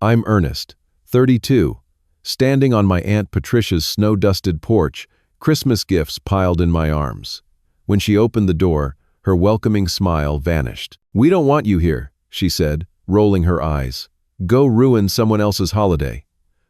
I'm Ernest, 32, standing on my Aunt Patricia's snow-dusted porch, Christmas gifts piled in my arms. When she opened the door, her welcoming smile vanished. "We don't want you here," she said, rolling her eyes. "Go ruin someone else's holiday."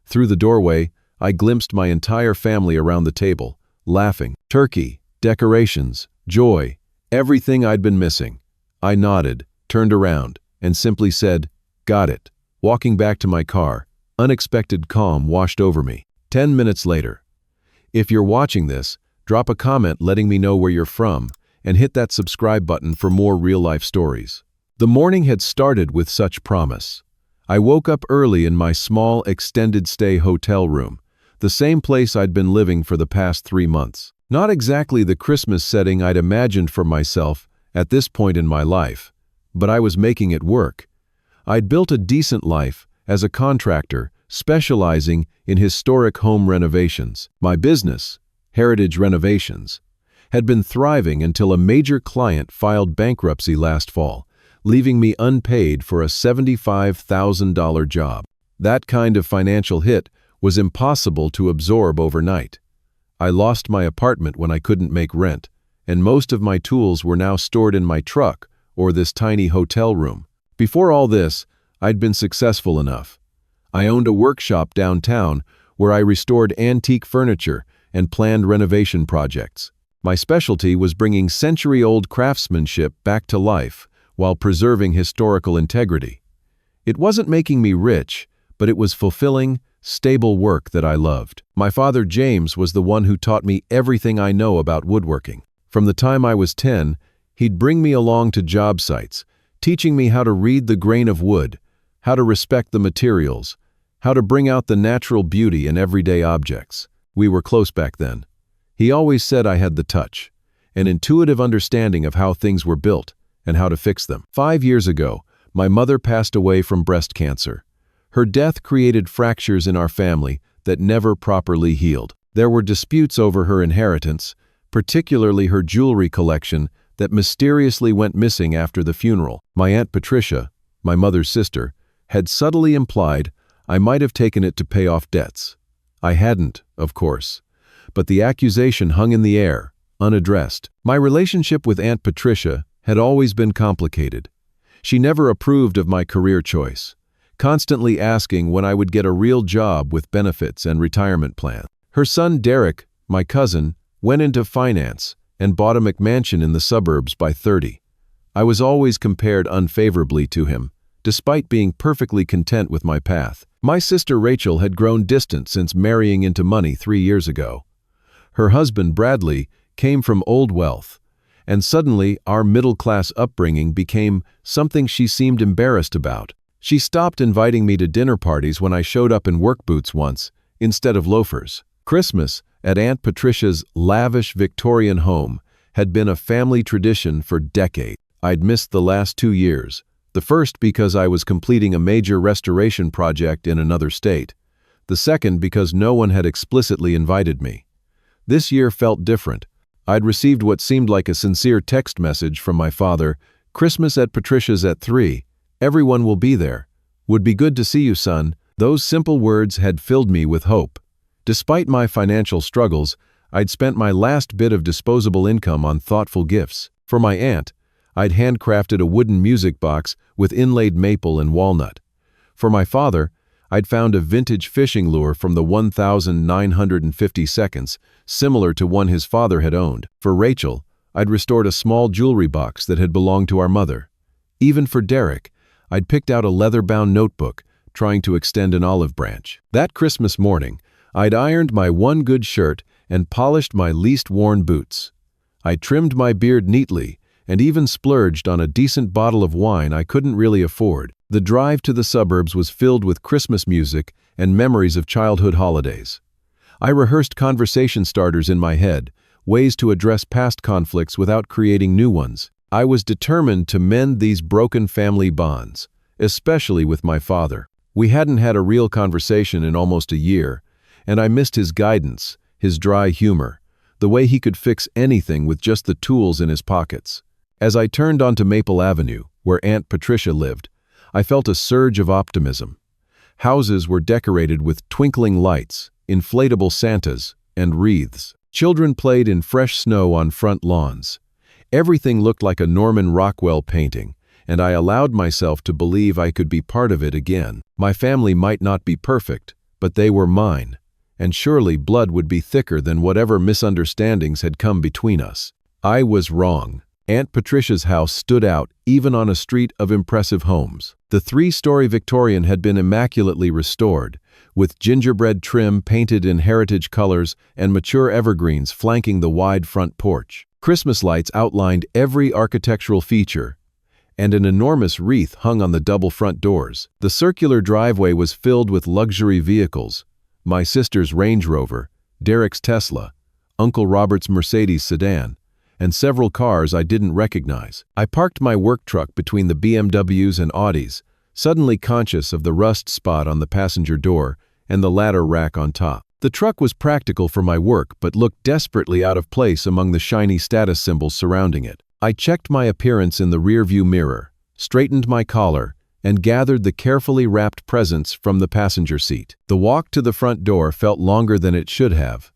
Through the doorway, I glimpsed my entire family around the table, laughing. Turkey, decorations, joy, everything I'd been missing. I nodded, turned around, and simply said, "Got it." Walking back to my car, unexpected calm washed over me. 10 minutes later. If you're watching this, drop a comment letting me know where you're from, and hit that subscribe button for more real-life stories. The morning had started with such promise. I woke up early in my small, extended-stay hotel room, the same place I'd been living for the past 3 months. Not exactly the Christmas setting I'd imagined for myself at this point in my life, but I was making it work. I'd built a decent life as a contractor specializing in historic home renovations. My business, Heritage Renovations, had been thriving until a major client filed bankruptcy last fall, leaving me unpaid for a $75,000 job. That kind of financial hit was impossible to absorb overnight. I lost my apartment when I couldn't make rent, and most of my tools were now stored in my truck or this tiny hotel room. Before all this, I'd been successful enough. I owned a workshop downtown where I restored antique furniture and planned renovation projects. My specialty was bringing century-old craftsmanship back to life while preserving historical integrity. It wasn't making me rich, but it was fulfilling, stable work that I loved. My father James was the one who taught me everything I know about woodworking. From the time I was 10, he'd bring me along to job sites, teaching me how to read the grain of wood, how to respect the materials, how to bring out the natural beauty in everyday objects. We were close back then. He always said I had the touch, an intuitive understanding of how things were built and how to fix them. 5 years ago, my mother passed away from breast cancer. Her death created fractures in our family that never properly healed. There were disputes over her inheritance, particularly her jewelry collection that mysteriously went missing after the funeral. My Aunt Patricia, my mother's sister, had subtly implied I might have taken it to pay off debts. I hadn't, of course, but the accusation hung in the air, unaddressed. My relationship with Aunt Patricia had always been complicated. She never approved of my career choice, constantly asking when I would get a real job with benefits and retirement plans. Her son Derek, my cousin, went into finance and bought a McMansion in the suburbs by 30. I was always compared unfavorably to him, despite being perfectly content with my path. My sister Rachel had grown distant since marrying into money 3 years ago. Her husband Bradley came from old wealth, and suddenly our middle-class upbringing became something she seemed embarrassed about. She stopped inviting me to dinner parties when I showed up in work boots once, instead of loafers. Christmas at Aunt Patricia's lavish Victorian home had been a family tradition for decades. I'd missed the last 2 years, the first because I was completing a major restoration project in another state, the second because no one had explicitly invited me. This year felt different. I'd received what seemed like a sincere text message from my father, "Christmas at Patricia's at 3. Everyone will be there. Would be good to see you, son." Those simple words had filled me with hope. Despite my financial struggles, I'd spent my last bit of disposable income on thoughtful gifts. For my aunt, I'd handcrafted a wooden music box with inlaid maple and walnut. For my father, I'd found a vintage fishing lure from the 1952, similar to one his father had owned. For Rachel, I'd restored a small jewelry box that had belonged to our mother. Even for Derek, I'd picked out a leather-bound notebook, trying to extend an olive branch. That Christmas morning, I'd ironed my one good shirt and polished my least worn boots. I trimmed my beard neatly and even splurged on a decent bottle of wine I couldn't really afford. The drive to the suburbs was filled with Christmas music and memories of childhood holidays. I rehearsed conversation starters in my head, ways to address past conflicts without creating new ones. I was determined to mend these broken family bonds, especially with my father. We hadn't had a real conversation in almost a year, and I missed his guidance, his dry humor, the way he could fix anything with just the tools in his pockets. As I turned onto Maple Avenue, where Aunt Patricia lived, I felt a surge of optimism. Houses were decorated with twinkling lights, inflatable Santas, and wreaths. Children played in fresh snow on front lawns. Everything looked like a Norman Rockwell painting, and I allowed myself to believe I could be part of it again. My family might not be perfect, but they were mine, and surely blood would be thicker than whatever misunderstandings had come between us. I was wrong. Aunt Patricia's house stood out even on a street of impressive homes. The three-story Victorian had been immaculately restored, with gingerbread trim painted in heritage colors and mature evergreens flanking the wide front porch. Christmas lights outlined every architectural feature, and an enormous wreath hung on the double front doors. The circular driveway was filled with luxury vehicles: my sister's Range Rover, Derek's Tesla, Uncle Robert's Mercedes sedan, and several cars I didn't recognize. I parked my work truck between the BMWs and Audis, suddenly conscious of the rust spot on the passenger door and the ladder rack on top. The truck was practical for my work but looked desperately out of place among the shiny status symbols surrounding it. I checked my appearance in the rearview mirror, straightened my collar, and gathered the carefully wrapped presents from the passenger seat. The walk to the front door felt longer than it should have.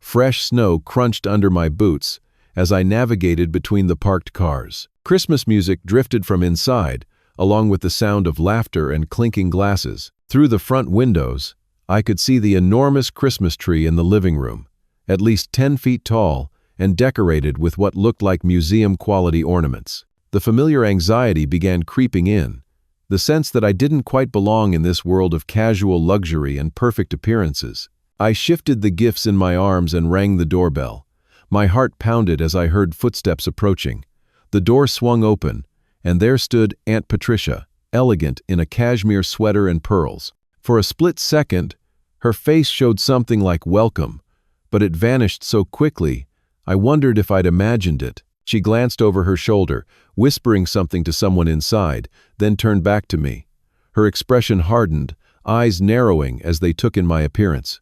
Fresh snow crunched under my boots as I navigated between the parked cars. Christmas music drifted from inside, along with the sound of laughter and clinking glasses. Through the front windows, I could see the enormous Christmas tree in the living room, at least 10 feet tall and decorated with what looked like museum-quality ornaments. The familiar anxiety began creeping in, the sense that I didn't quite belong in this world of casual luxury and perfect appearances. I shifted the gifts in my arms and rang the doorbell. My heart pounded as I heard footsteps approaching. The door swung open, and there stood Aunt Patricia, elegant in a cashmere sweater and pearls. For a split second, her face showed something like welcome, but it vanished so quickly, I wondered if I'd imagined it. She glanced over her shoulder, whispering something to someone inside, then turned back to me. Her expression hardened, eyes narrowing as they took in my appearance.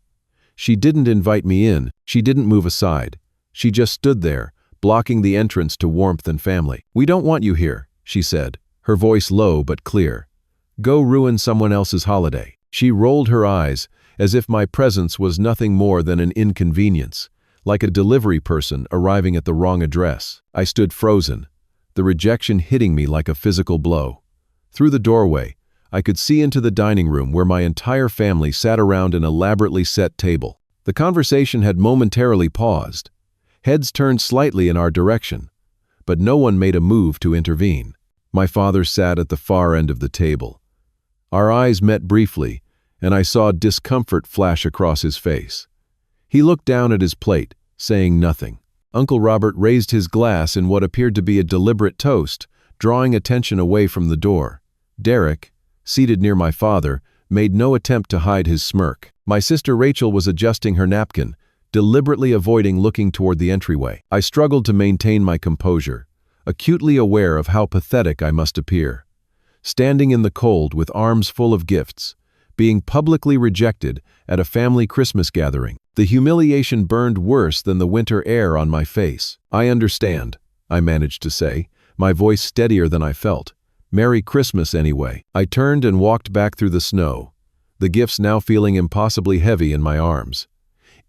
She didn't invite me in, she didn't move aside. She just stood there, blocking the entrance to warmth and family. "We don't want you here," she said, her voice low but clear. "Go ruin someone else's holiday." She rolled her eyes, as if my presence was nothing more than an inconvenience, like a delivery person arriving at the wrong address. I stood frozen, the rejection hitting me like a physical blow. Through the doorway, I could see into the dining room where my entire family sat around an elaborately set table. The conversation had momentarily paused. Heads turned slightly in our direction, but no one made a move to intervene. My father sat at the far end of the table. Our eyes met briefly, and I saw discomfort flash across his face. He looked down at his plate, saying nothing. Uncle Robert raised his glass in what appeared to be a deliberate toast, drawing attention away from the door. Derek, seated near my father, made no attempt to hide his smirk. My sister Rachel was adjusting her napkin, deliberately avoiding looking toward the entryway. I struggled to maintain my composure, acutely aware of how pathetic I must appear. Standing in the cold with arms full of gifts, being publicly rejected at a family Christmas gathering. The humiliation burned worse than the winter air on my face. "I understand," I managed to say, my voice steadier than I felt. "Merry Christmas anyway." I turned and walked back through the snow, the gifts now feeling impossibly heavy in my arms.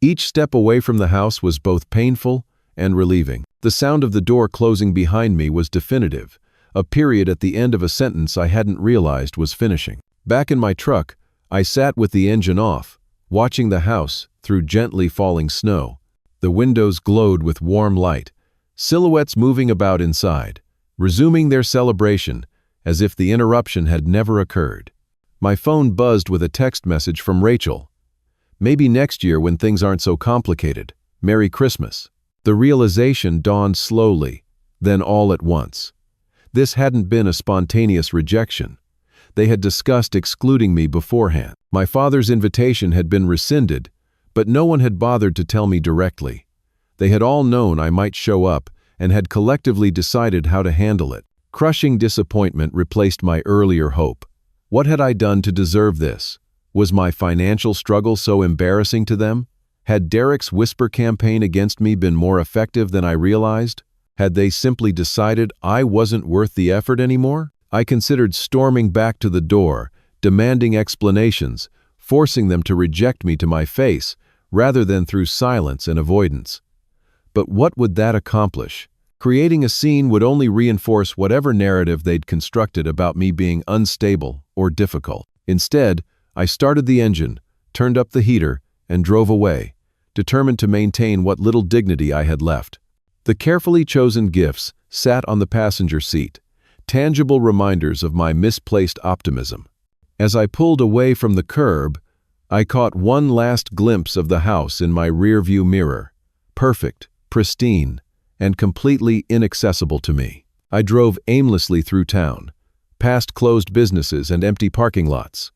Each step away from the house was both painful and relieving. The sound of the door closing behind me was definitive, a period at the end of a sentence I hadn't realized was finishing. Back in my truck, I sat with the engine off, watching the house through gently falling snow. The windows glowed with warm light, silhouettes moving about inside, resuming their celebration as if the interruption had never occurred. My phone buzzed with a text message from Rachel. "Maybe next year when things aren't so complicated. Merry Christmas." The realization dawned slowly, then all at once. This hadn't been a spontaneous rejection. They had discussed excluding me beforehand. My father's invitation had been rescinded, but no one had bothered to tell me directly. They had all known I might show up and had collectively decided how to handle it. Crushing disappointment replaced my earlier hope. What had I done to deserve this? Was my financial struggle so embarrassing to them? Had Derek's whisper campaign against me been more effective than I realized? Had they simply decided I wasn't worth the effort anymore? I considered storming back to the door, demanding explanations, forcing them to reject me to my face, rather than through silence and avoidance. But what would that accomplish? Creating a scene would only reinforce whatever narrative they'd constructed about me being unstable or difficult. Instead, I started the engine, turned up the heater, and drove away, determined to maintain what little dignity I had left. The carefully chosen gifts sat on the passenger seat, tangible reminders of my misplaced optimism. As I pulled away from the curb, I caught one last glimpse of the house in my rearview mirror, perfect, pristine, and completely inaccessible to me. I drove aimlessly through town, past closed businesses and empty parking lots.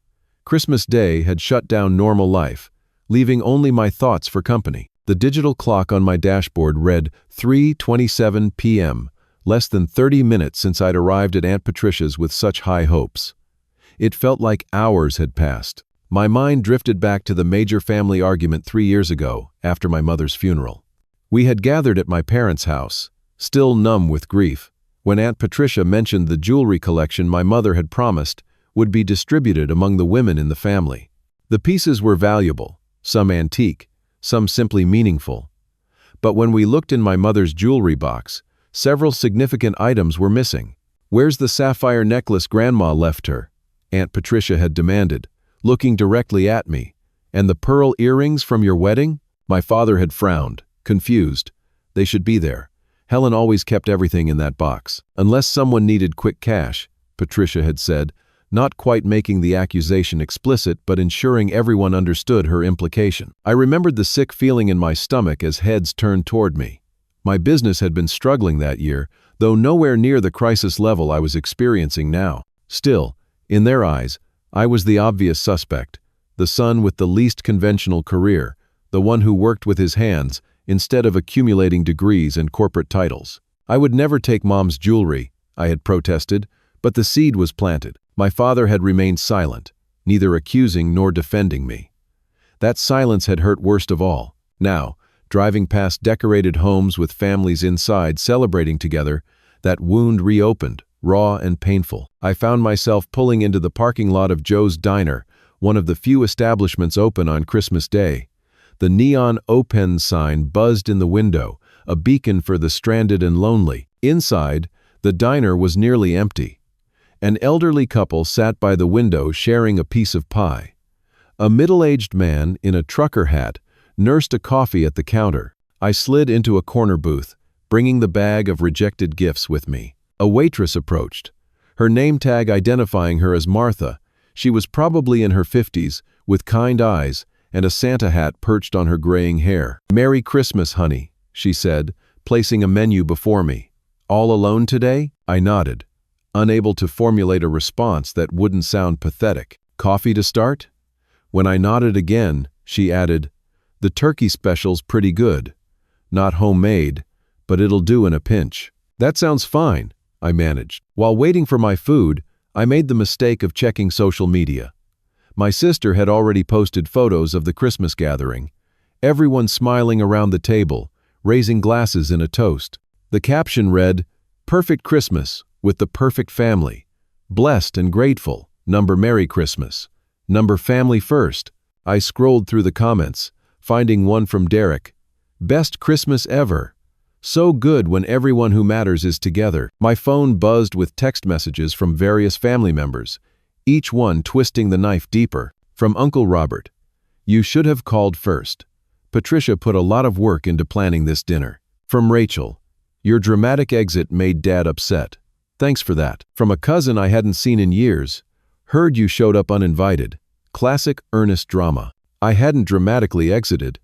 Christmas Day had shut down normal life, leaving only my thoughts for company. The digital clock on my dashboard read 3:27 p.m., less than 30 minutes since I'd arrived at Aunt Patricia's with such high hopes. It felt like hours had passed. My mind drifted back to the major family argument 3 years ago, after my mother's funeral. We had gathered at my parents' house, still numb with grief, when Aunt Patricia mentioned the jewelry collection my mother had promised would be distributed among the women in the family. The pieces were valuable, some antique, some simply meaningful. But when we looked in my mother's jewelry box, several significant items were missing. "Where's the sapphire necklace Grandma left her?" Aunt Patricia had demanded, looking directly at me. "And the pearl earrings from your wedding?" My father had frowned, confused. "They should be there. Helen always kept everything in that box. Unless someone needed quick cash," Patricia had said, not quite making the accusation explicit but ensuring everyone understood her implication. I remembered the sick feeling in my stomach as heads turned toward me. My business had been struggling that year, though nowhere near the crisis level I was experiencing now. Still, in their eyes, I was the obvious suspect, the son with the least conventional career, the one who worked with his hands instead of accumulating degrees and corporate titles. "I would never take Mom's jewelry," I had protested, but the seed was planted. My father had remained silent, neither accusing nor defending me. That silence had hurt worst of all. Now, driving past decorated homes with families inside celebrating together, that wound reopened, raw and painful. I found myself pulling into the parking lot of Joe's Diner, one of the few establishments open on Christmas Day. The neon open sign buzzed in the window, a beacon for the stranded and lonely. Inside, the diner was nearly empty. An elderly couple sat by the window sharing a piece of pie. A middle-aged man in a trucker hat nursed a coffee at the counter. I slid into a corner booth, bringing the bag of rejected gifts with me. A waitress approached, her name tag identifying her as Martha. She was probably in her 50s, with kind eyes, and a Santa hat perched on her graying hair. "Merry Christmas, honey," she said, placing a menu before me. "All alone today?" I nodded, unable to formulate a response that wouldn't sound pathetic. "Coffee to start?" When I nodded again, she added, "The turkey special's pretty good. Not homemade, but it'll do in a pinch." "That sounds fine," I managed. While waiting for my food, I made the mistake of checking social media. My sister had already posted photos of the Christmas gathering, everyone smiling around the table, raising glasses in a toast. The caption read, "Perfect Christmas with the perfect family. Blessed and grateful. Number Merry Christmas. Number family first." I scrolled through the comments, finding one from Derek. "Best Christmas ever. So good when everyone who matters is together." My phone buzzed with text messages from various family members, each one twisting the knife deeper. From Uncle Robert, "You should have called first. Patricia put a lot of work into planning this dinner." From Rachel, "Your dramatic exit made Dad upset. Thanks for that." From a cousin I hadn't seen in years, "Heard you showed up uninvited. Classic earnest drama." I hadn't dramatically exited.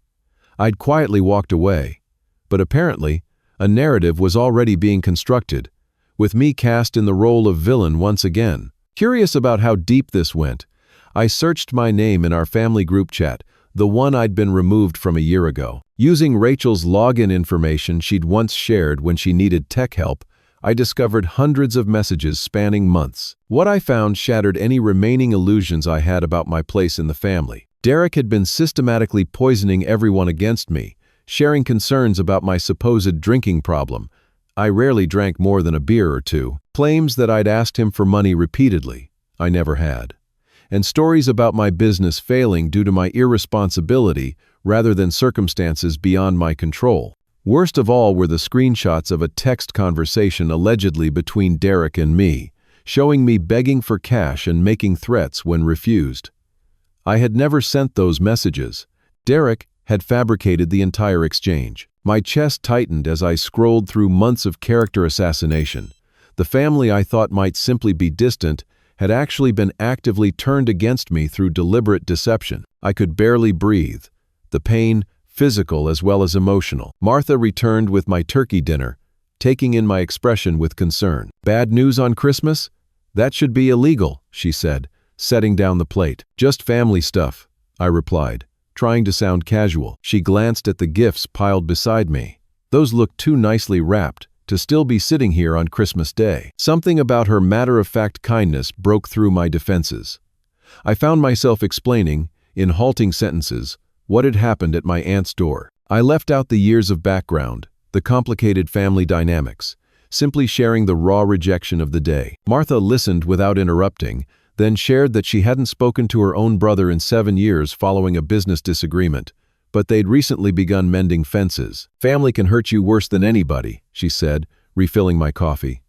I'd quietly walked away. But apparently, a narrative was already being constructed, with me cast in the role of villain once again. Curious about how deep this went, I searched my name in our family group chat, the one I'd been removed from a year ago. Using Rachel's login information she'd once shared when she needed tech help, I discovered hundreds of messages spanning months. What I found shattered any remaining illusions I had about my place in the family. Derek had been systematically poisoning everyone against me, sharing concerns about my supposed drinking problem. I rarely drank more than a beer or two. Claims that I'd asked him for money repeatedly. I never had. and stories about my business failing due to my irresponsibility rather than circumstances beyond my control. Worst of all were the screenshots of a text conversation allegedly between Derek and me, showing me begging for cash and making threats when refused. I had never sent those messages. Derek had fabricated the entire exchange. My chest tightened as I scrolled through months of character assassination. The family I thought might simply be distant had actually been actively turned against me through deliberate deception. I could barely breathe, the pain physical as well as emotional. Martha returned with my turkey dinner, taking in my expression with concern. "Bad news on Christmas? That should be illegal," she said, setting down the plate. "Just family stuff," I replied, trying to sound casual. She glanced at the gifts piled beside me. Those looked too nicely wrapped to still be sitting here on Christmas Day. Something about her matter-of-fact kindness broke through my defenses. I found myself explaining, in halting sentences, what had happened at my aunt's door. I left out the years of background, the complicated family dynamics, simply sharing the raw rejection of the day. Martha listened without interrupting, then shared that she hadn't spoken to her own brother in 7 years following a business disagreement, but they'd recently begun mending fences. "Family can hurt you worse than anybody," she said, refilling my coffee.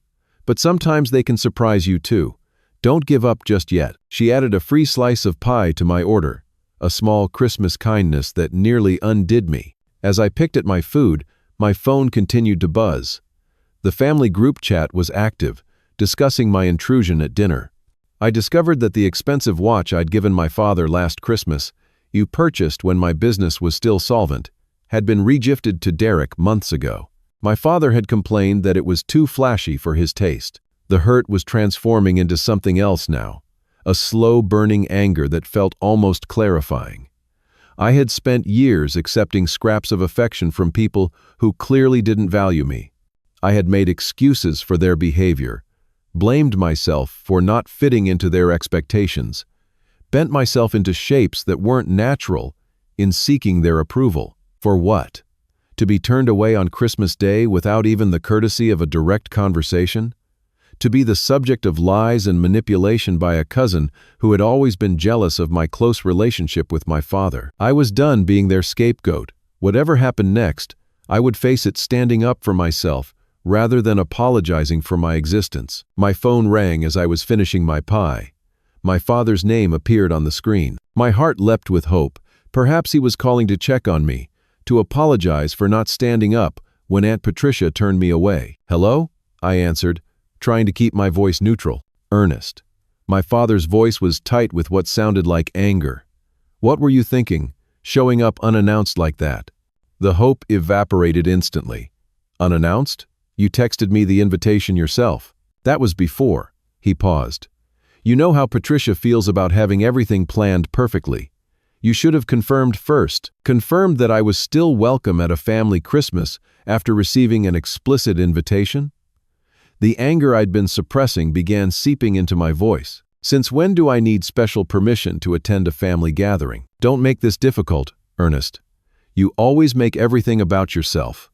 "But sometimes they can surprise you too. Don't give up just yet." She added a free slice of pie to my order, a small Christmas kindness that nearly undid me. As I picked at my food, my phone continued to buzz. The family group chat was active, discussing my intrusion at dinner. I discovered that the expensive watch I'd given my father last Christmas, you purchased when my business was still solvent, had been regifted to Derek months ago. My father had complained that it was too flashy for his taste. The hurt was transforming into something else now, a slow-burning anger that felt almost clarifying. I had spent years accepting scraps of affection from people who clearly didn't value me. I had made excuses for their behavior, blamed myself for not fitting into their expectations, bent myself into shapes that weren't natural in seeking their approval. For what? To be turned away on Christmas Day without even the courtesy of a direct conversation? To be the subject of lies and manipulation by a cousin who had always been jealous of my close relationship with my father? I was done being their scapegoat. Whatever happened next, I would face it standing up for myself rather than apologizing for my existence. My phone rang as I was finishing my pie. My father's name appeared on the screen. My heart leapt with hope. Perhaps he was calling to check on me, to apologize for not standing up when Aunt Patricia turned me away. "Hello?" I answered, trying to keep my voice neutral. "Ernest." My father's voice was tight with what sounded like anger. "What were you thinking, showing up unannounced like that?" The hope evaporated instantly. "Unannounced? You texted me the invitation yourself." "That was before." He paused. "You know how Patricia feels about having everything planned perfectly. You should have confirmed first. Confirmed that I was still welcome at a family Christmas after receiving an explicit invitation." The anger I'd been suppressing began seeping into my voice. "Since when do I need special permission to attend a family gathering? Don't make this difficult, Ernest. You always make everything about yourself.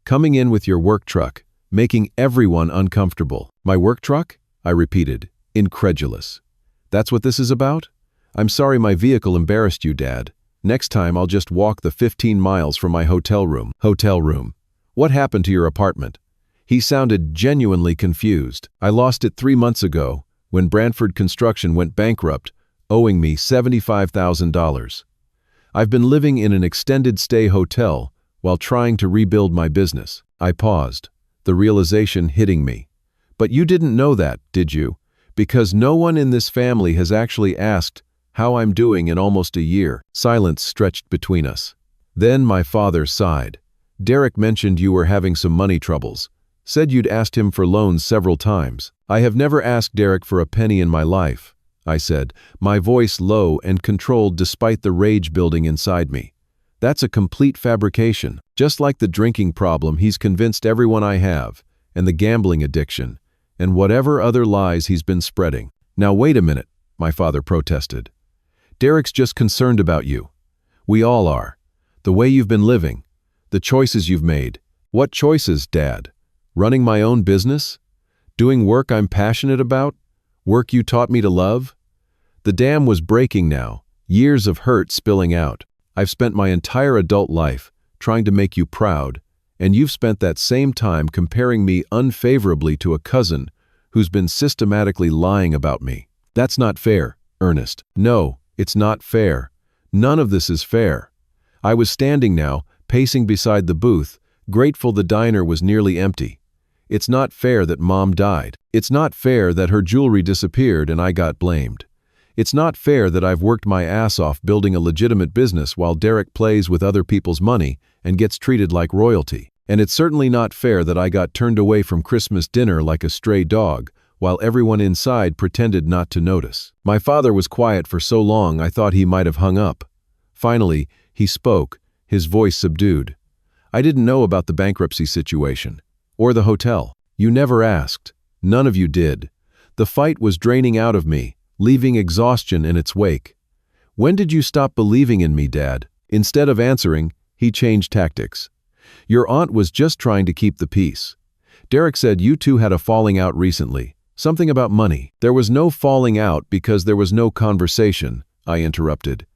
Coming in with your work truck, making everyone uncomfortable." "My work truck?" I repeated, incredulous. "That's what this is about? I'm sorry my vehicle embarrassed you, Dad. Next time I'll just walk the 15 miles from my hotel room." "Hotel room? What happened to your apartment?" He sounded genuinely confused. "I lost it 3 months ago when Brantford Construction went bankrupt, owing me $75,000. I've been living in an extended stay hotel while trying to rebuild my business." I paused, the realization hitting me. "But you didn't know that, did you? Because no one in this family has actually asked how I'm doing in almost a year." Silence stretched between us. Then my father sighed. "Derek mentioned you were having some money troubles. Said you'd asked him for loans several times." "I have never asked Derek for a penny in my life," I said, my voice low and controlled despite the rage building inside me. "That's a complete fabrication. Just like the drinking problem he's convinced everyone I have, and the gambling addiction, and whatever other lies he's been spreading." "Now wait a minute," my father protested. "Derek's just concerned about you. We all are. The way you've been living, the choices you've made." "What choices, Dad? Running my own business? Doing work I'm passionate about? Work you taught me to love?" The dam was breaking now, years of hurt spilling out. I've spent my entire adult life trying to make you proud, and you've spent that same time comparing me unfavorably to a cousin who's been systematically lying about me. That's not fair, Ernest. No, it's not fair. None of this is fair. I was standing now, pacing beside the booth, grateful the diner was nearly empty. It's not fair that Mom died. It's not fair that her jewelry disappeared and I got blamed. It's not fair that I've worked my ass off building a legitimate business while Derek plays with other people's money and gets treated like royalty. And it's certainly not fair that I got turned away from Christmas dinner like a stray dog, while everyone inside pretended not to notice. My father was quiet for so long I thought he might have hung up. Finally, he spoke, his voice subdued. I didn't know about the bankruptcy situation. Or the hotel. You never asked. None of you did. The fight was draining out of me, leaving exhaustion in its wake. When did you stop believing in me, Dad? Instead of answering, he changed tactics. Your aunt was just trying to keep the peace. Derek said you two had a falling out recently. Something about money. There was no falling out because there was no conversation, I interrupted.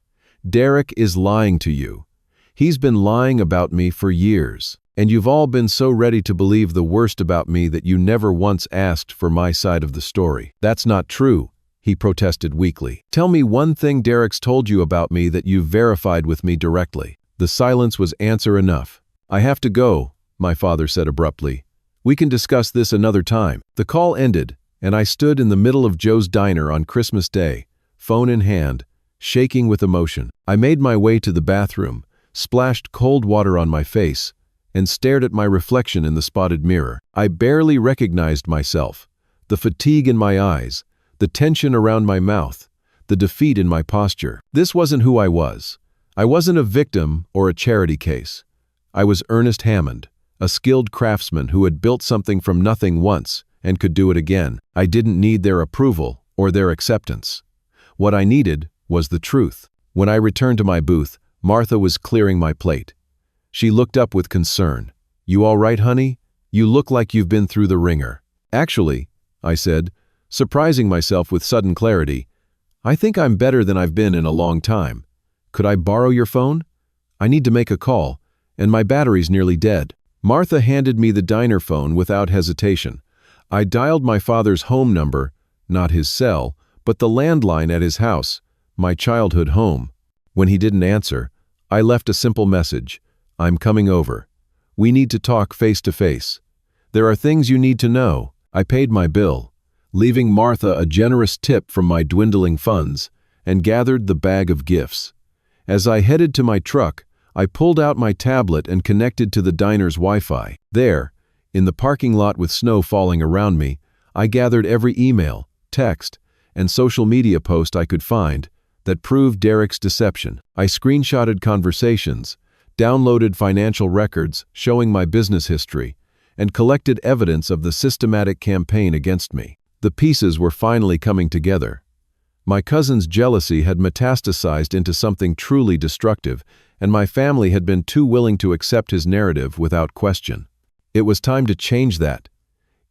Derek is lying to you. He's been lying about me for years. And you've all been so ready to believe the worst about me that you never once asked for my side of the story. That's not true, he protested weakly. Tell me one thing Derek's told you about me that you've verified with me directly. The silence was answer enough. I have to go, my father said abruptly. We can discuss this another time. The call ended, and I stood in the middle of Joe's diner on Christmas Day, phone in hand, shaking with emotion. I made my way to the bathroom, splashed cold water on my face, and stared at my reflection in the spotted mirror. I barely recognized myself, the fatigue in my eyes, the tension around my mouth, the defeat in my posture. This wasn't who I was. I wasn't a victim or a charity case. I was Ernest Hammond, a skilled craftsman who had built something from nothing once and could do it again. I didn't need their approval or their acceptance. What I needed was the truth. When I returned to my booth, Martha was clearing my plate. She looked up with concern. You all right, honey? You look like you've been through the ringer. Actually, I said, surprising myself with sudden clarity, I think I'm better than I've been in a long time. Could I borrow your phone? I need to make a call, and my battery's nearly dead. Martha handed me the diner phone without hesitation. I dialed my father's home number, not his cell, but the landline at his house, my childhood home. When he didn't answer, I left a simple message. I'm coming over. We need to talk face to face. There are things you need to know. I paid my bill, leaving Martha a generous tip from my dwindling funds, and gathered the bag of gifts. As I headed to my truck, I pulled out my tablet and connected to the diner's Wi-Fi. There, in the parking lot with snow falling around me, I gathered every email, text, and social media post I could find that proved Derek's deception. I screenshotted conversations, downloaded financial records showing my business history, and collected evidence of the systematic campaign against me. The pieces were finally coming together. My cousin's jealousy had metastasized into something truly destructive, and my family had been too willing to accept his narrative without question. It was time to change that,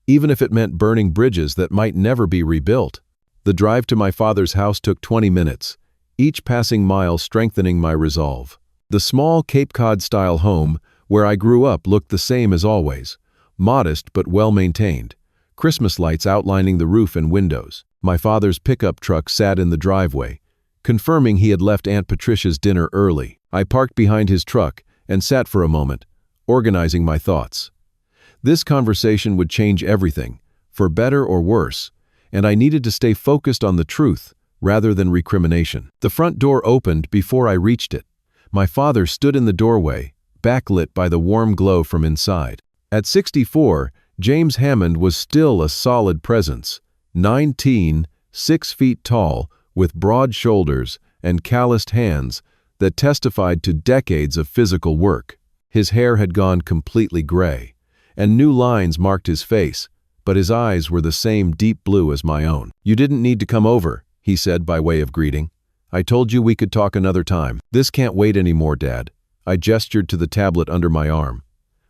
even if it meant burning bridges that might never be rebuilt. The drive to my father's house took 20 minutes, each passing mile strengthening my resolve. The small Cape Cod-style home where I grew up looked the same as always, modest but well-maintained, Christmas lights outlining the roof and windows. My father's pickup truck sat in the driveway, confirming he had left Aunt Patricia's dinner early. I parked behind his truck and sat for a moment, organizing my thoughts. This conversation would change everything, for better or worse, and I needed to stay focused on the truth rather than recrimination. The front door opened before I reached it. My father stood in the doorway, backlit by the warm glow from inside. At 64, James Hammond was still a solid presence, 19, 6 feet tall, with broad shoulders and calloused hands that testified to decades of physical work. His hair had gone completely gray, and new lines marked his face, but his eyes were the same deep blue as my own. You didn't need to come over, he said by way of greeting. I told you we could talk another time. This can't wait anymore, Dad. I gestured to the tablet under my arm.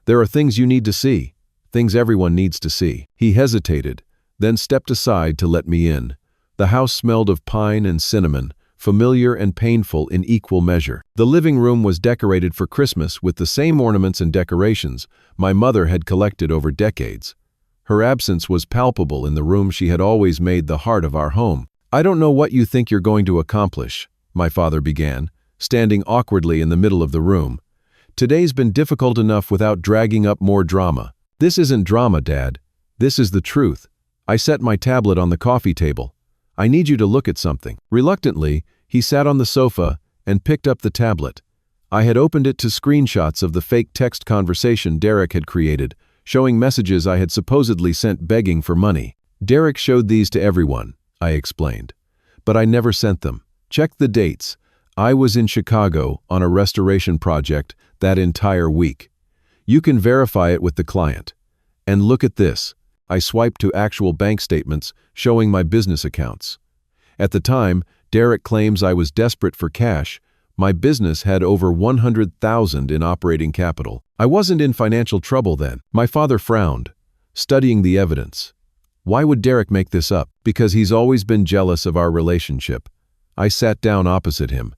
There are things you need to see, things everyone needs to see. He hesitated, then stepped aside to let me in, The house smelled of pine and cinnamon, familiar and painful in equal measure. The living room was decorated for Christmas with the same ornaments and decorations my mother had collected over decades. Her absence was palpable in the room she had always made the heart of our home. "I don't know what you think you're going to accomplish," my father began, standing awkwardly in the middle of the room. "Today's been difficult enough without dragging up more drama." "This isn't drama, Dad. This is the truth." I set my tablet on the coffee table. "I need you to look at something." Reluctantly, he sat on the sofa and picked up the tablet. I had opened it to screenshots of the fake text conversation Derek had created, showing messages I had supposedly sent begging for money. "Derek showed these to everyone," I explained. "But I never sent them. Check the dates. I was in Chicago on a restoration project that entire week. You can verify it with the client. And look at this." I swiped to actual bank statements showing my business accounts. At the time, Derek claims I was desperate for cash. My business had over $100,000 in operating capital. I wasn't in financial trouble then. My father frowned, studying the evidence. "Why would Derek make this up?" "Because he's always been jealous of our relationship." I sat down opposite him.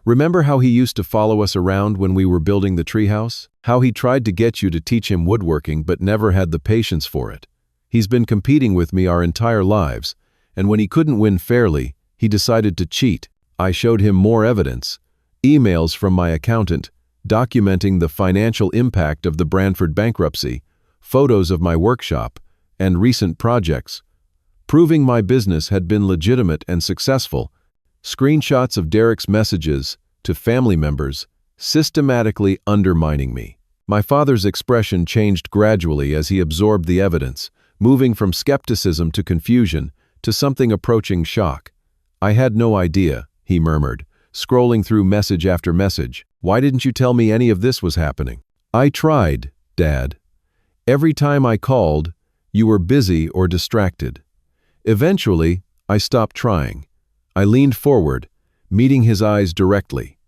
"Remember how he used to follow us around when we were building the treehouse? How he tried to get you to teach him woodworking but never had the patience for it? He's been competing with me our entire lives, and when he couldn't win fairly, he decided to cheat." I showed him more evidence, emails from my accountant, documenting the financial impact of the Branford bankruptcy, photos of my workshop, and recent projects, proving my business had been legitimate and successful. Screenshots of Derek's messages to family members, systematically undermining me. My father's expression changed gradually as he absorbed the evidence, moving from skepticism to confusion to something approaching shock. "I had no idea," he murmured, scrolling through message after message. "Why didn't you tell me any of this was happening?" "I tried, Dad. Every time I called, you were busy or distracted. Eventually, I stopped trying." I leaned forward, meeting his eyes directly.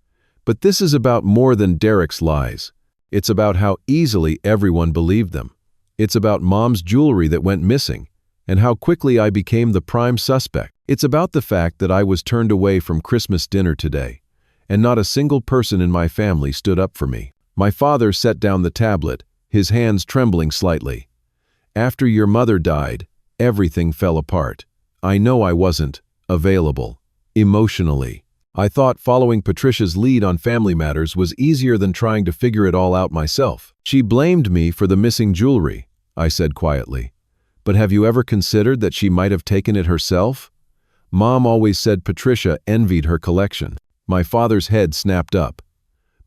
"But this is about more than Derek's lies. It's about how easily everyone believed them. It's about Mom's jewelry that went missing, and how quickly I became the prime suspect. It's about the fact that I was turned away from Christmas dinner today, and not a single person in my family stood up for me." My father set down the tablet, his hands trembling slightly. "After your mother died, everything fell apart. I know I wasn't available emotionally. I thought following Patricia's lead on family matters was easier than trying to figure it all out myself. She blamed me for the missing jewelry," I said quietly. "But have you ever considered that she might have taken it herself? Mom always said Patricia envied her collection." My father's head snapped up.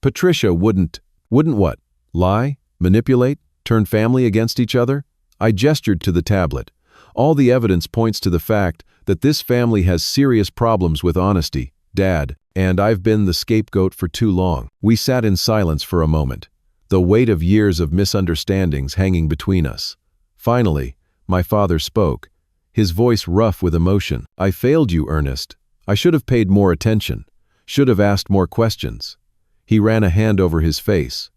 "Patricia wouldn't what? Lie? Manipulate? Turn family against each other?" I gestured to the tablet. "All the evidence points to the fact that this family has serious problems with honesty, Dad, and I've been the scapegoat for too long." We sat in silence for a moment, the weight of years of misunderstandings hanging between us. Finally, my father spoke, his voice rough with emotion. "I failed you, Ernest. I should have paid more attention, should have asked more questions." He ran a hand over his face.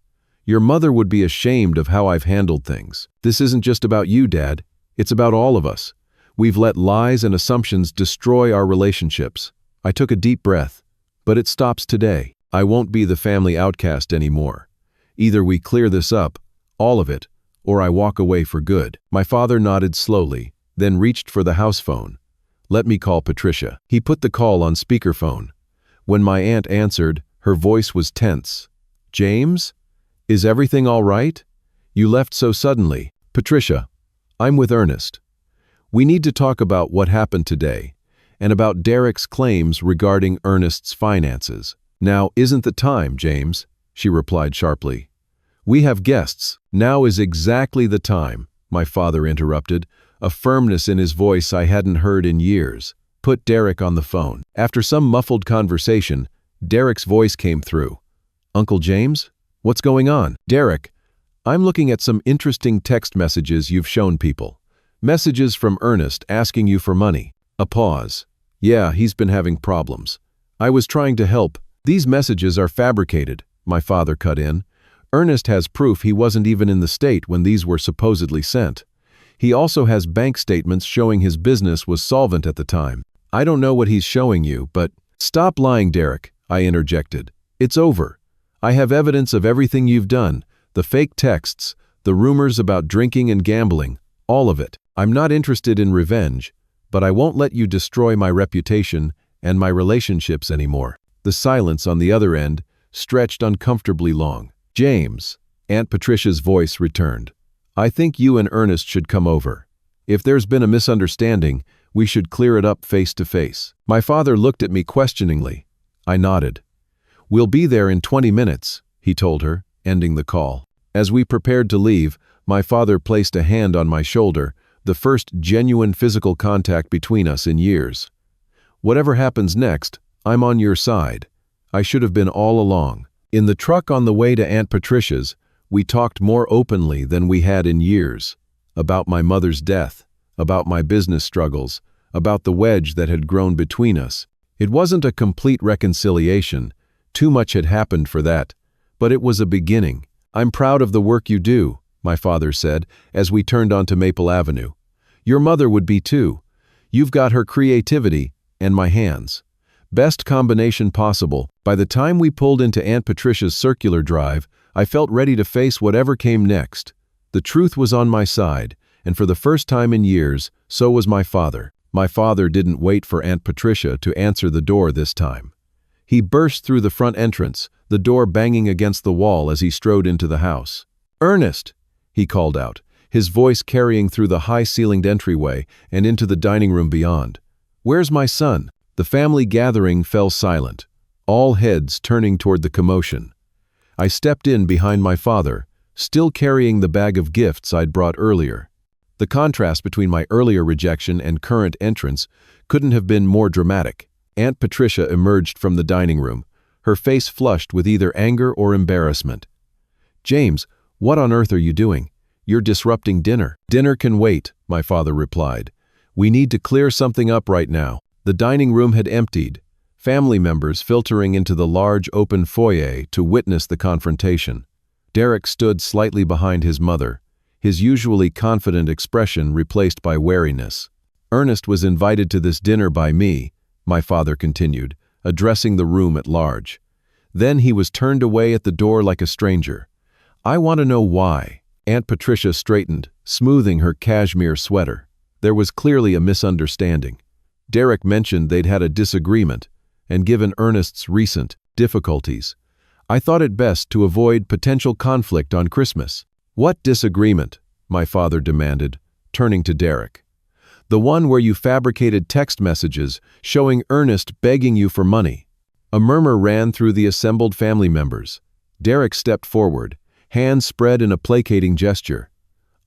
"Your mother would be ashamed of how I've handled things. This isn't just about you, Dad. It's about all of us. We've let lies and assumptions destroy our relationships." I took a deep breath. "But it stops today. I won't be the family outcast anymore. Either we clear this up, all of it, or I walk away for good." My father nodded slowly, then reached for the house phone. "Let me call Patricia." He put the call on speakerphone. When my aunt answered, her voice was tense. "James? Is everything all right? You left so suddenly." "Patricia, I'm with Ernest. We need to talk about what happened today, and about Derek's claims regarding Ernest's finances." "Now isn't the time, James," she replied sharply. "We have guests." "Now is exactly the time," my father interrupted, a firmness in his voice I hadn't heard in years. "Put Derek on the phone." After some muffled conversation, Derek's voice came through. "Uncle James? What's going on?" "Derek, I'm looking at some interesting text messages you've shown people. Messages from Ernest asking you for money." A pause. "Yeah, he's been having problems. I was trying to help." "These messages are fabricated," my father cut in. "Ernest has proof he wasn't even in the state when these were supposedly sent. He also has bank statements showing his business was solvent at the time." I don't know what he's showing you, but— Stop lying, Derek, I interjected. It's over. I have evidence of everything you've done, the fake texts, the rumors about drinking and gambling, all of it. I'm not interested in revenge, but I won't let you destroy my reputation and my relationships anymore. The silence on the other end stretched uncomfortably long. James, Aunt Patricia's voice returned. I think you and Ernest should come over. If there's been a misunderstanding, we should clear it up face to face. My father looked at me questioningly. I nodded. We'll be there in 20 minutes, he told her, ending the call. As we prepared to leave, my father placed a hand on my shoulder, the first genuine physical contact between us in years. Whatever happens next, I'm on your side. I should have been all along. In the truck on the way to Aunt Patricia's, we talked more openly than we had in years. About my mother's death, about my business struggles, about the wedge that had grown between us. It wasn't a complete reconciliation. Too much had happened for that. But it was a beginning. I'm proud of the work you do, my father said, as we turned onto Maple Avenue. Your mother would be too. You've got her creativity and my hands. Best combination possible. By the time we pulled into Aunt Patricia's circular drive, I felt ready to face whatever came next. The truth was on my side, and for the first time in years, so was my father. My father didn't wait for Aunt Patricia to answer the door this time. He burst through the front entrance, the door banging against the wall as he strode into the house. "Ernest!" he called out, his voice carrying through the high-ceilinged entryway and into the dining room beyond. "Where's my son?" The family gathering fell silent, all heads turning toward the commotion. I stepped in behind my father, still carrying the bag of gifts I'd brought earlier. The contrast between my earlier rejection and current entrance couldn't have been more dramatic. Aunt Patricia emerged from the dining room, her face flushed with either anger or embarrassment. "James, what on earth are you doing? You're disrupting dinner." "Dinner can wait," my father replied. "We need to clear something up right now." The dining room had emptied, family members filtering into the large open foyer to witness the confrontation. Derek stood slightly behind his mother, his usually confident expression replaced by wariness. "Ernest was invited to this dinner by me," my father continued, addressing the room at large. "Then he was turned away at the door like a stranger. I want to know why." Aunt Patricia straightened, smoothing her cashmere sweater. There was clearly a misunderstanding. Derek mentioned they'd had a disagreement, and given Ernest's recent difficulties, I thought it best to avoid potential conflict on Christmas. "What disagreement?" my father demanded, turning to Derek. "The one where you fabricated text messages showing Ernest begging you for money." A murmur ran through the assembled family members. Derek stepped forward, hands spread in a placating gesture.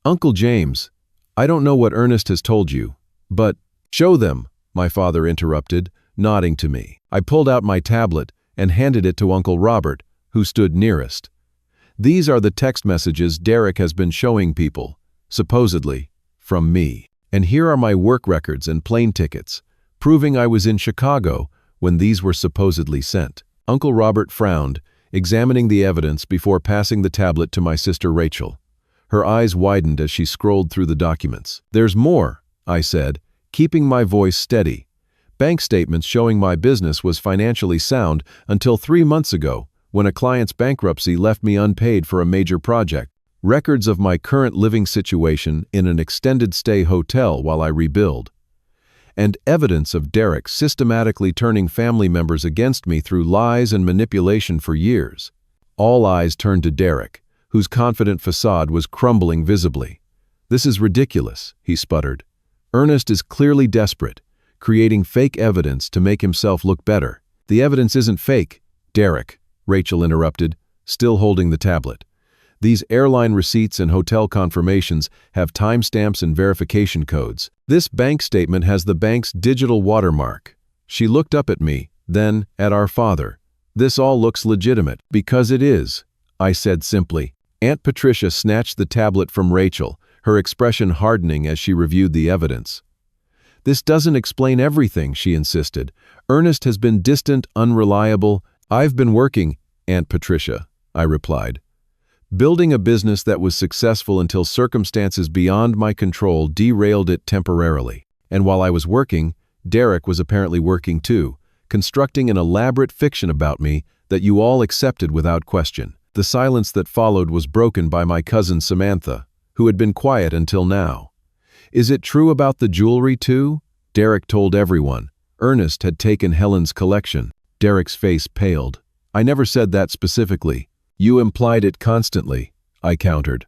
"Uncle James, I don't know what Ernest has told you, but—" "Show them," my father interrupted, nodding to me. I pulled out my tablet and handed it to Uncle Robert, who stood nearest. "These are the text messages Derek has been showing people, supposedly, from me. And here are my work records and plane tickets, proving I was in Chicago when these were supposedly sent." Uncle Robert frowned, examining the evidence before passing the tablet to my sister Rachel. Her eyes widened as she scrolled through the documents. "There's more," I said, keeping my voice steady. "Bank statements showing my business was financially sound until 3 months ago, when a client's bankruptcy left me unpaid for a major project. Records of my current living situation in an extended stay hotel while I rebuild. And evidence of Derek systematically turning family members against me through lies and manipulation for years." All eyes turned to Derek, whose confident facade was crumbling visibly. "This is ridiculous," he sputtered. "Ernest is clearly desperate, creating fake evidence to make himself look better." "The evidence isn't fake, Derek," Rachel interrupted, still holding the tablet. "These airline receipts and hotel confirmations have timestamps and verification codes. This bank statement has the bank's digital watermark." She looked up at me, then at our father. "This all looks legitimate." "Because it is," I said simply. Aunt Patricia snatched the tablet from Rachel, her expression hardening as she reviewed the evidence. "This doesn't explain everything," she insisted. "Ernest has been distant, unreliable." "I've been working, Aunt Patricia," I replied. "Building a business that was successful until circumstances beyond my control derailed it temporarily. And while I was working, Derek was apparently working too, constructing an elaborate fiction about me that you all accepted without question. The silence that followed was broken by my cousin Samantha, who had been quiet until now. Is it true about the jewelry too? Derek told everyone. Ernest had taken Helen's collection. Derek's face paled. I never said that specifically. You implied it constantly, I countered.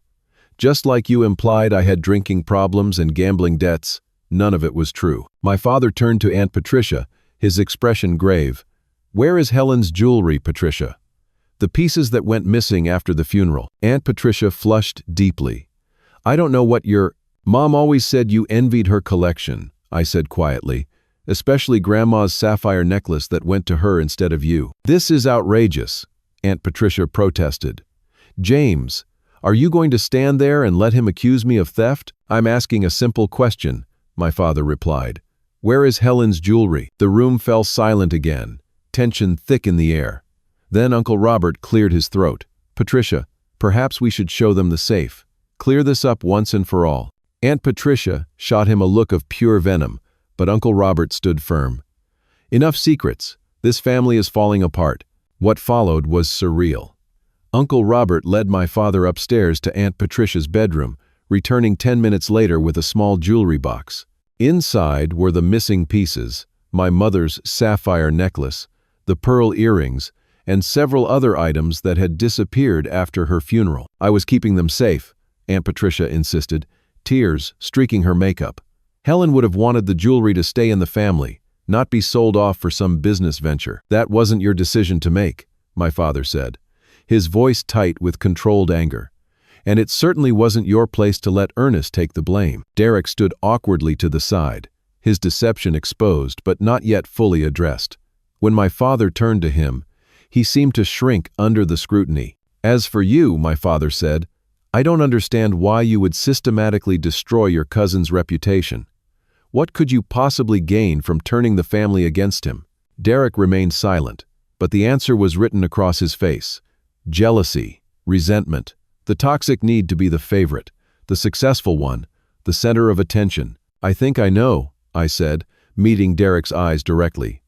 Just like you implied I had drinking problems and gambling debts, none of it was true. My father turned to Aunt Patricia, his expression grave. Where is Helen's jewelry, Patricia? The pieces that went missing after the funeral. Aunt Patricia flushed deeply. I don't know what Mom always said you envied her collection, I said quietly, especially Grandma's sapphire necklace that went to her instead of you. This is outrageous, Aunt Patricia protested. James, are you going to stand there and let him accuse me of theft? I'm asking a simple question, my father replied. Where is Helen's jewelry? The room fell silent again, tension thick in the air. Then Uncle Robert cleared his throat. Patricia, perhaps we should show them the safe. Clear this up once and for all. Aunt Patricia shot him a look of pure venom, but Uncle Robert stood firm. Enough secrets. This family is falling apart. What followed was surreal. Uncle Robert led my father upstairs to Aunt Patricia's bedroom, returning 10 minutes later with a small jewelry box. Inside were the missing pieces, my mother's sapphire necklace, the pearl earrings, and several other items that had disappeared after her funeral. I was keeping them safe, Aunt Patricia insisted, tears streaking her makeup. Helen would have wanted the jewelry to stay in the family, not be sold off for some business venture. That wasn't your decision to make, my father said, his voice tight with controlled anger. And it certainly wasn't your place to let Ernest take the blame. Derek stood awkwardly to the side, his deception exposed but not yet fully addressed. When my father turned to him, he seemed to shrink under the scrutiny. As for you, my father said, I don't understand why you would systematically destroy your cousin's reputation. What could you possibly gain from turning the family against him? Derek remained silent, but the answer was written across his face. Jealousy, resentment, the toxic need to be the favorite, the successful one, the center of attention. I think I know, I said, meeting Derek's eyes directly.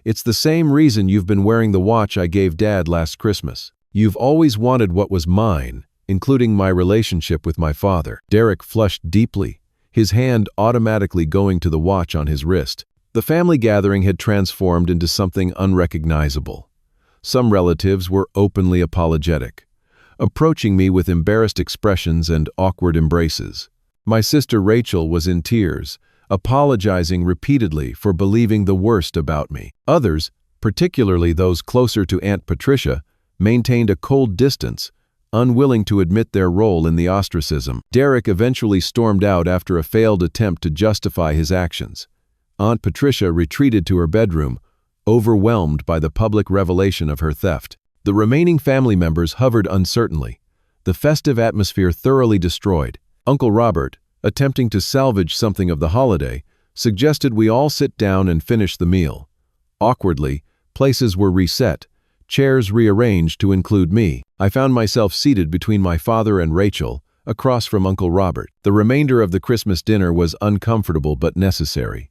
It's the same reason you've been wearing the watch I gave Dad last Christmas. You've always wanted what was mine, including my relationship with my father. Derek flushed deeply, his hand automatically going to the watch on his wrist. The family gathering had transformed into something unrecognizable. Some relatives were openly apologetic, approaching me with embarrassed expressions and awkward embraces. My sister Rachel was in tears, apologizing repeatedly for believing the worst about me. Others, particularly those closer to Aunt Patricia, maintained a cold distance, unwilling to admit their role in the ostracism. Derek eventually stormed out after a failed attempt to justify his actions. Aunt Patricia retreated to her bedroom, overwhelmed by the public revelation of her theft. The remaining family members hovered uncertainly, the festive atmosphere thoroughly destroyed. Uncle Robert, attempting to salvage something of the holiday, suggested we all sit down and finish the meal. Awkwardly, places were reset, chairs rearranged to include me. I found myself seated between my father and Rachel, across from Uncle Robert. The remainder of the Christmas dinner was uncomfortable but necessary.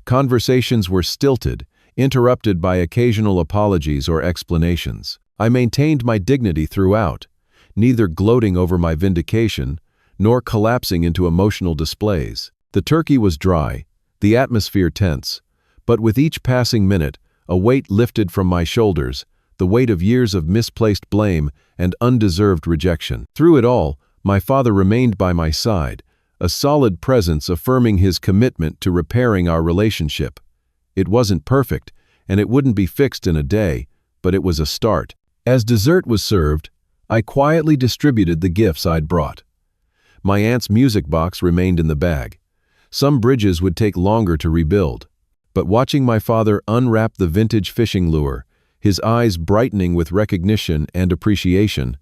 Conversations were stilted, interrupted by occasional apologies or explanations. I maintained my dignity throughout, neither gloating over my vindication nor collapsing into emotional displays. The turkey was dry, the atmosphere tense, but with each passing minute, a weight lifted from my shoulders, the weight of years of misplaced blame and undeserved rejection. Through it all, my father remained by my side, a solid presence affirming his commitment to repairing our relationship. It wasn't perfect, and it wouldn't be fixed in a day, but it was a start. As dessert was served, I quietly distributed the gifts I'd brought. My aunt's music box remained in the bag. Some bridges would take longer to rebuild, but watching my father unwrap the vintage fishing lure, his eyes brightening with recognition and appreciation,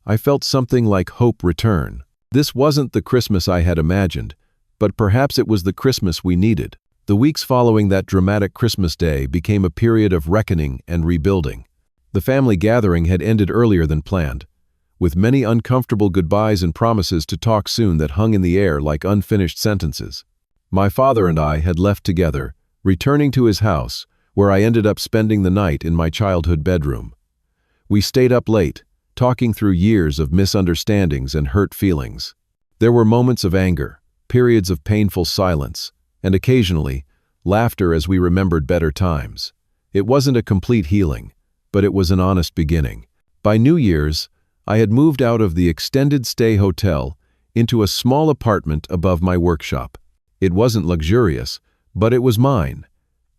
I felt something like hope return. This wasn't the Christmas I had imagined, but perhaps it was the Christmas we needed. The weeks following that dramatic Christmas day became a period of reckoning and rebuilding. The family gathering had ended earlier than planned, with many uncomfortable goodbyes and promises to talk soon that hung in the air like unfinished sentences. My father and I had left together, returning to his house, where I ended up spending the night in my childhood bedroom. We stayed up late, talking through years of misunderstandings and hurt feelings. There were moments of anger, periods of painful silence, and occasionally, laughter as we remembered better times. It wasn't a complete healing, but it was an honest beginning. By New Year's, I had moved out of the extended stay hotel into a small apartment above my workshop. It wasn't luxurious, but it was mine,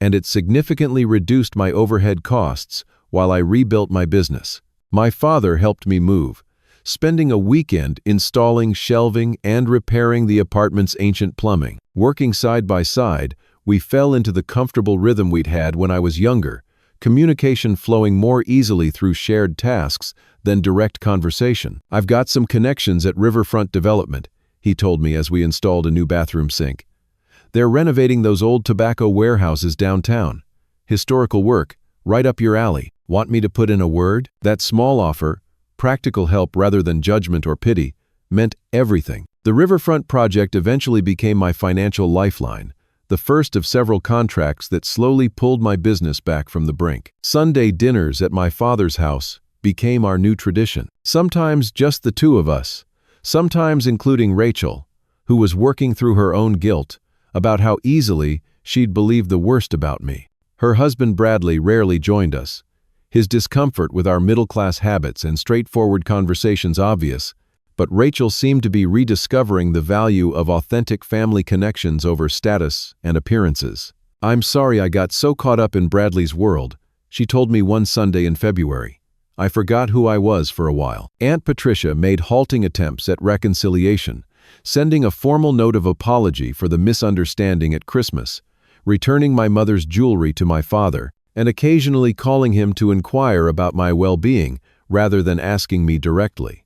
and it significantly reduced my overhead costs while I rebuilt my business. My father helped me move, spending a weekend installing shelving and repairing the apartment's ancient plumbing. Working side by side, we fell into the comfortable rhythm we'd had when I was younger, communication flowing more easily through shared tasks than direct conversation. "I've got some connections at Riverfront Development," he told me as we installed a new bathroom sink. "They're renovating those old tobacco warehouses downtown. Historical work, right up your alley. Want me to put in a word?" That small offer, practical help rather than judgment or pity, meant everything. The Riverfront project eventually became my financial lifeline, the first of several contracts that slowly pulled my business back from the brink. Sunday dinners at my father's house became our new tradition. Sometimes just the two of us, sometimes including Rachel, who was working through her own guilt about how easily she'd believed the worst about me. Her husband Bradley rarely joined us, his discomfort with our middle-class habits and straightforward conversations obvious, but Rachel seemed to be rediscovering the value of authentic family connections over status and appearances. "I'm sorry I got so caught up in Bradley's world," she told me one Sunday in February. "I forgot who I was for a while." Aunt Patricia made halting attempts at reconciliation, sending a formal note of apology for the misunderstanding at Christmas, returning my mother's jewelry to my father, and occasionally calling him to inquire about my well-being rather than asking me directly.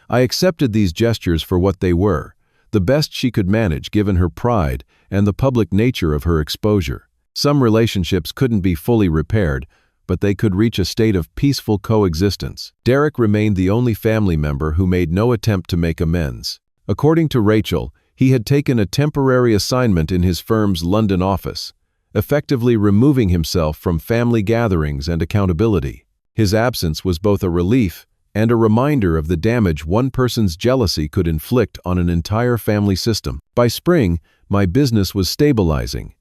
I accepted these gestures for what they were, the best she could manage given her pride and the public nature of her exposure. Some relationships couldn't be fully repaired, but they could reach a state of peaceful coexistence. Derek remained the only family member who made no attempt to make amends. According to Rachel, he had taken a temporary assignment in his firm's London office, effectively removing himself from family gatherings and accountability. His absence was both a relief and a reminder of the damage one person's jealousy could inflict on an entire family system. By spring, my business was stabilizing.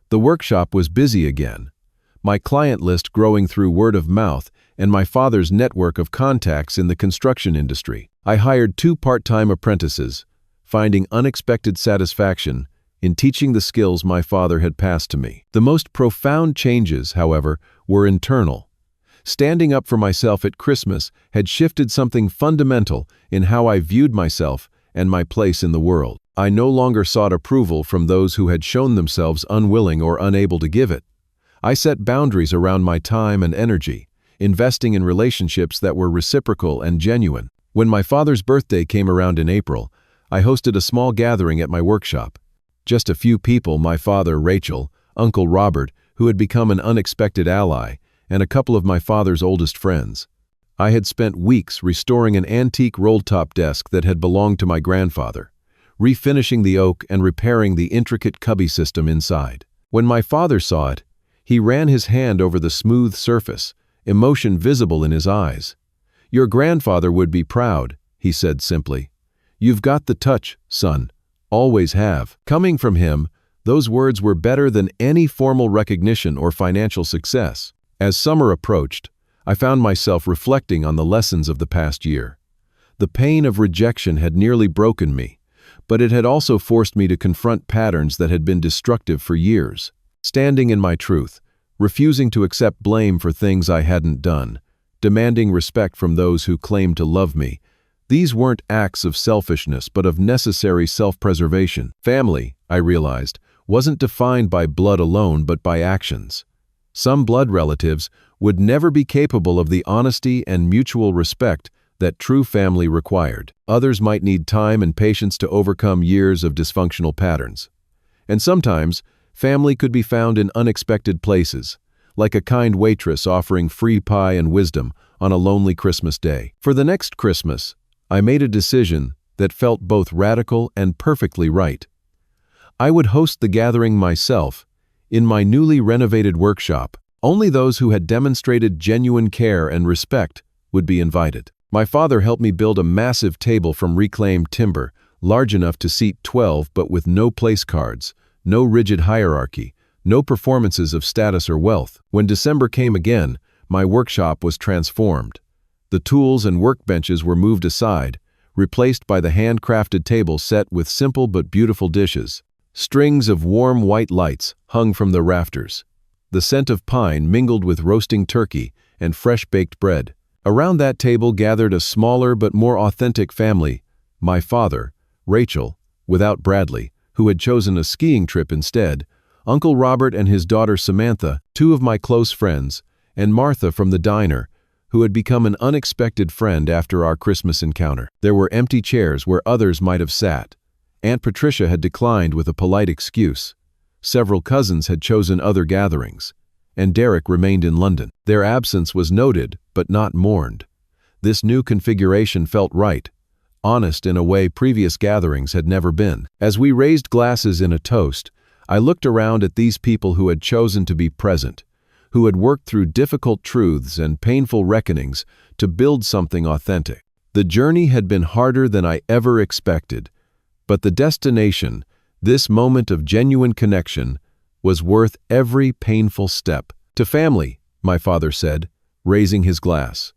The workshop was busy again, my client list growing through word of mouth and my father's network of contacts in the construction industry. I hired 2 part-time apprentices, finding unexpected satisfaction in teaching the skills my father had passed to me. The most profound changes, however, were internal. Standing up for myself at Christmas had shifted something fundamental in how I viewed myself and my place in the world. I no longer sought approval from those who had shown themselves unwilling or unable to give it. I set boundaries around my time and energy, investing in relationships that were reciprocal and genuine. When my father's birthday came around in April, I hosted a small gathering at my workshop. Just a few people, my father, Rachel, Uncle Robert, who had become an unexpected ally, and a couple of my father's oldest friends. I had spent weeks restoring an antique roll-top desk that had belonged to my grandfather, refinishing the oak and repairing the intricate cubby system inside. When my father saw it, he ran his hand over the smooth surface, emotion visible in his eyes. "Your grandfather would be proud," he said simply. "You've got the touch, son. Always have." Coming from him, those words were better than any formal recognition or financial success. As summer approached, I found myself reflecting on the lessons of the past year. The pain of rejection had nearly broken me, but it had also forced me to confront patterns that had been destructive for years. Standing in my truth, refusing to accept blame for things I hadn't done, demanding respect from those who claimed to love me. These weren't acts of selfishness, but of necessary self-preservation. Family, I realized, wasn't defined by blood alone, but by actions. Some blood relatives would never be capable of the honesty and mutual respect that true family required. Others might need time and patience to overcome years of dysfunctional patterns. And sometimes, family could be found in unexpected places, like a kind waitress offering free pie and wisdom on a lonely Christmas day. For the next Christmas, I made a decision that felt both radical and perfectly right. I would host the gathering myself, In my newly renovated workshop, only those who had demonstrated genuine care and respect would be invited. My father helped me build a massive table from reclaimed timber, large enough to seat 12 but with no place cards, no rigid hierarchy, no performances of status or wealth. When December came again, my workshop was transformed. The tools and workbenches were moved aside, replaced by the handcrafted table set with simple but beautiful dishes. Strings of warm white lights hung from the rafters. The scent of pine mingled with roasting turkey and fresh-baked bread. Around that table gathered a smaller but more authentic family: my father, Rachel, without Bradley, who had chosen a skiing trip instead, Uncle Robert and his daughter Samantha, two of my close friends, and Martha from the diner, who had become an unexpected friend after our Christmas encounter. There were empty chairs where others might have sat. Aunt Patricia had declined with a polite excuse. Several cousins had chosen other gatherings, and Derek remained in London. Their absence was noted, but not mourned. This new configuration felt right, honest in a way previous gatherings had never been. As we raised glasses in a toast, I looked around at these people who had chosen to be present, who had worked through difficult truths and painful reckonings to build something authentic. The journey had been harder than I ever expected, but the destination, this moment of genuine connection, was worth every painful step. To family, my father said, raising his glass.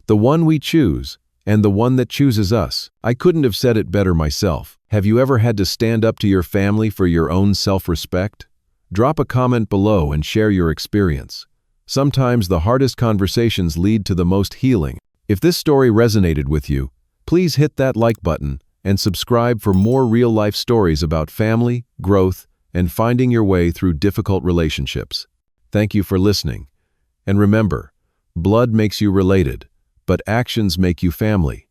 The one we choose, and the one that chooses us. I couldn't have said it better myself. Have you ever had to stand up to your family for your own self-respect? Drop a comment below and share your experience. Sometimes the hardest conversations lead to the most healing. If this story resonated with you, please hit that like button and subscribe for more real-life stories about family, growth, and finding your way through difficult relationships. Thank you for listening. And remember, blood makes you related, but actions make you family.